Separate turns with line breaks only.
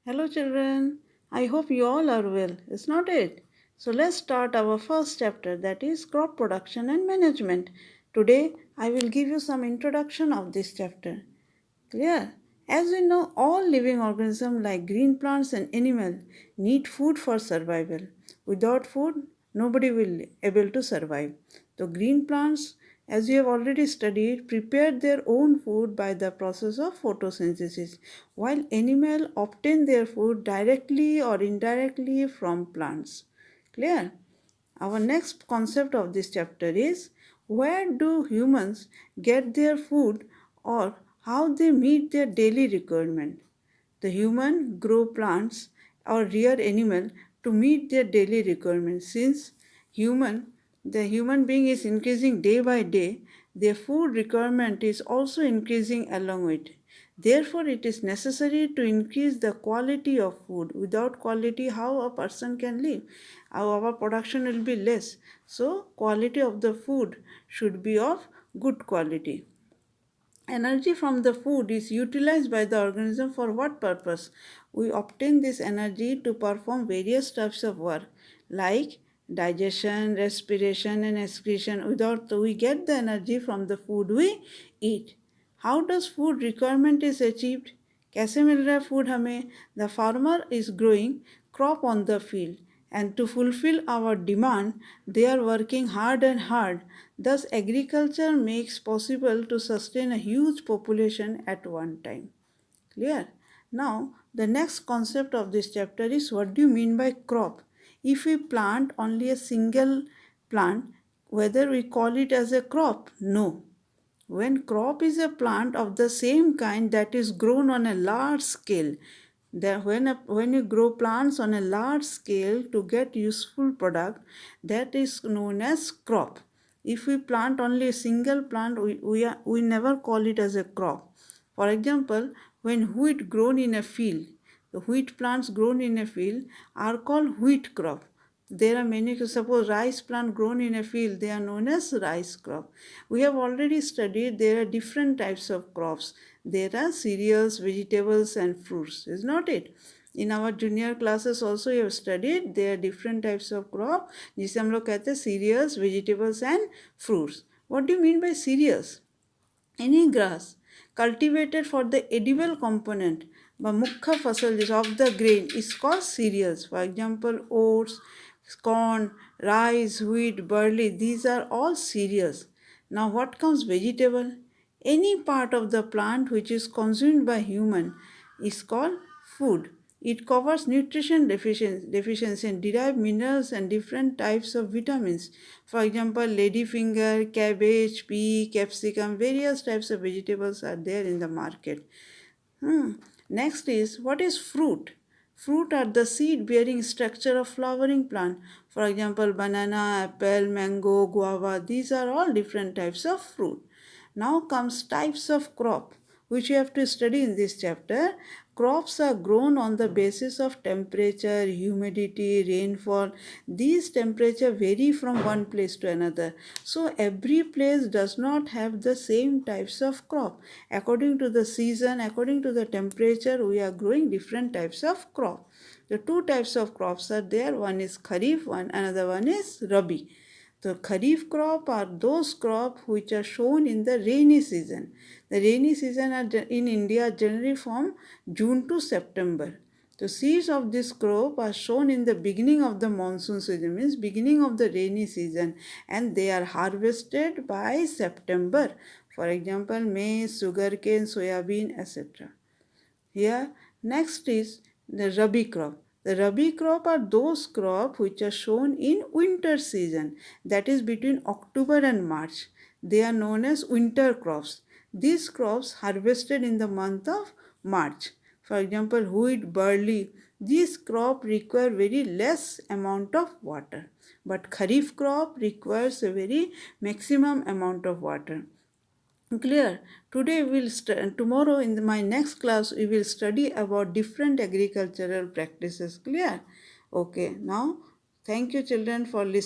Hello, children. I hope you all are well, is not it? So, let's start our first chapter, that is crop production and management. Today, I will give you some introduction of this chapter. Clear? As we know, all living organisms like green plants and animals need food for survival. Without food, nobody will able to survive. So green plants, as you have already studied, prepare their own food by the process of photosynthesis, while animals obtain their food directly or indirectly from plants. Clear? Our next concept of this chapter is where do humans get their food or how they meet their daily requirement. The human grow plants or rear animal to meet their daily requirements. Since the human being is increasing day by day, their food requirement is also increasing along with. Therefore, it is necessary to increase the quality of food. Without quality, how a person can live? Our production will be less. So, quality of the food should be of good quality. Energy from the food is utilized by the organism for what purpose? We obtain this energy to perform various types of work like digestion, respiration and excretion. Without we get the energy from the food we eat. How does food requirement is achieved? कैसे मिल रहा है food हमें? The farmer is growing crop on the field and to fulfill our demand they are working hard and hard. Thus agriculture makes possible to sustain a huge population at one time. Clear? Now the next concept of this chapter is what do you mean by crop? If we plant only a single plant, whether we call it as a crop? No. When crop is a plant of the same kind that is grown on a large scale, that when you grow plants on a large scale to get useful product, that is known as crop. If we plant only a single plant, we never call it as a crop. For example, when wheat grown in a field, the wheat plants grown in a field are called wheat crop. There are many, suppose rice plant grown in a field, they are known as rice crop. We have already studied there are different types of crops. There are cereals, vegetables and fruits, is not it? In our junior classes also you have studied there are different types of crop जिसे हम लोग कहते हैं cereals, vegetables and fruits. What do you mean by cereals? Any grass cultivated for the edible component by mukha fasal of the grain is called cereals. For example, oats, corn, rice, wheat, barley, these are all cereals. Now what comes vegetable? Any part of the plant which is consumed by human is called food. It covers nutrition deficiency and derived minerals and different types of vitamins. For example, ladyfinger, cabbage, pea, capsicum, various types of vegetables are there in the market. Next is what is fruit? Fruit are the seed bearing structure of flowering plant. For example, banana, apple, mango, guava, these are all different types of fruit. Now comes types of crop which you have to study in this chapter. Crops are grown on the basis of temperature, humidity, rainfall. These temperature vary from one place to another. So every place does not have the same types of crop. According to the season, according to the temperature, we are growing different types of crop. The two types of crops are there. One is Kharif, another one is Rabi. The Kharif crop are those crops which are shown in the rainy season. The rainy season in India generally from June to September. The seeds of this crop are shown in the beginning of the monsoon season, means beginning of the rainy season, and they are harvested by September. For example, maize, sugarcane, soybean, etc. Here, next is the Rabi crop. The Rabi crop are those crops which are shown in winter season, that is between October and March. They are known as winter crops. These crops harvested in the month of March. For example, wheat, barley, these crop require very less amount of water. But Kharif crop requires a very maximum amount of water. Clear? Today tomorrow in my next class we will study about different agricultural practices. Clear? Okay. Now, thank you children for listening.